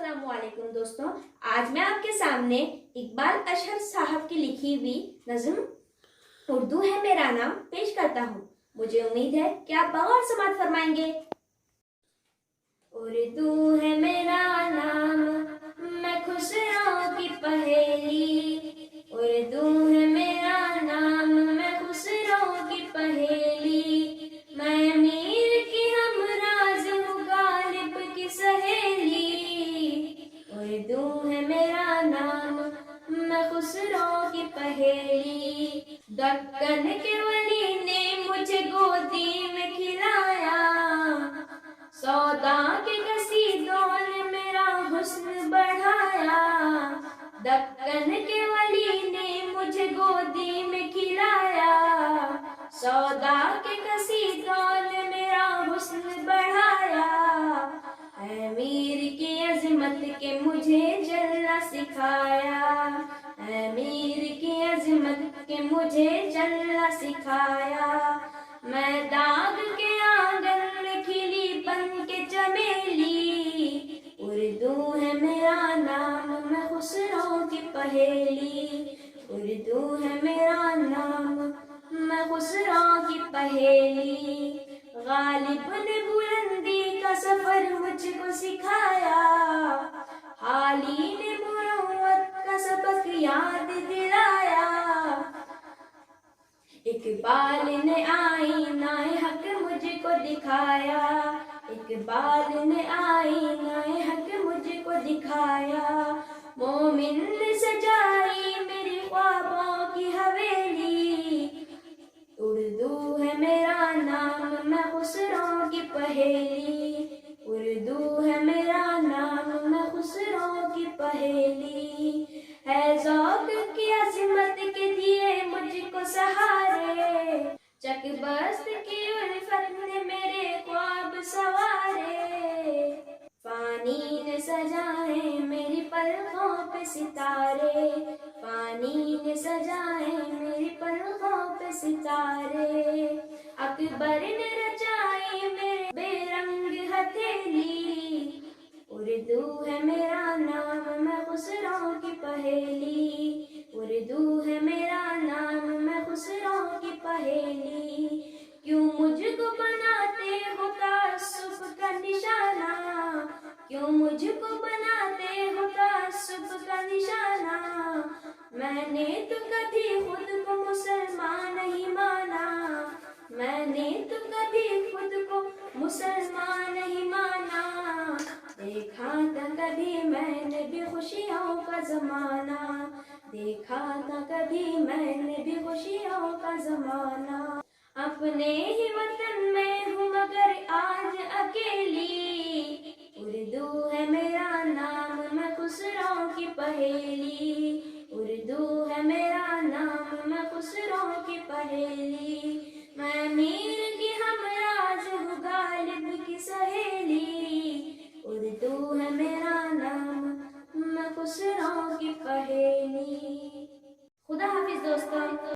अस्सलाम वालेकुम दोस्तों, आज मैं आपके सामने इकबाल अशहर साहब की लिखी हुई नज़्म उर्दू है मेरा नाम पेश करता हूँ। मुझे उम्मीद है कि आप बहुत समाअत फरमाएंगे। उर्दू है मेरा नाम, मैं खुसरों की पहेली। उर्दू है मेरा नाम, मैं खुसरों की पहेली। मैं अमीर की हमराज हूँ, गालिब की सहेली। उर्दू है मेरा नाम, मैं खुसरों की पहेली। दक्कन के वली ने मुझे गोदी में खिलाया, सौदा के कसीदों ने मेरा हुस्न बढ़ाया। दक्कन के वली ने मुझे गोदी में खिलाया, सौदा के कसीदों ने मेरा हुस्न बढ़ाया। अमीर की अजमत के मुझे चलना सिखाया, अमीर की अजमत के मुझे चलना सिखाया। मैं दाग के आंगन में खिली बन के चमेली। उर्दू है मेरा नाम, मैं खुसरों की पहेली। उर्दू है मेरा नाम, मैं खुसरों की पहेली। गालिब ने बुलंदी का सफर मुझको सिखाया, हाली ने मुरव्वत का सबक याद दिलाया। इकबाल ने आईनाए हक मुझको दिखाया, इकबाल ने आईनाए हक मुझको दिखाया। मोमिन ने सजाई मेरी ख्वाबों की हवेली। उर्दू है मेरा नाम, मैं खुसरों की पहेली। उर्दू है मेरा नाम, मैं खुसरों की पहेली। है ज़ौक़ की अज़मत के दिए मुझको सहारे, चकबस्त की उल्फत ने मेरे ख्वाब सवारे। फानी ने सजाए मेरी पलकों पे सितारे, फानी ने सजाए मेरी पलकों पे सितारे। अकबर ने रचाई मेरे बेरंग हथेली। उर्दू है मेरा नाम, मैं खुसरों की पहेली। उर्दू है मेरा नाम, मैं खुसरों की पहेली। क्यों मुझको बनाते हो तासुब का निशाना, क्यों मुझको बनाते हो तासुब का निशाना। मैंने तो कभी खुद को मुसलमान नहीं माना, मैंने तो कभी खुद को मुसलमान नहीं माना। देखा था कभी मैंने भी खुशियों का ज़माना, देखा था कभी मैंने भी खुशियों का ज़माना। अपने ही वतन में हूँ मगर आज अकेली। उर्दू है मेरा नाम, मैं खुसरों की पहेली।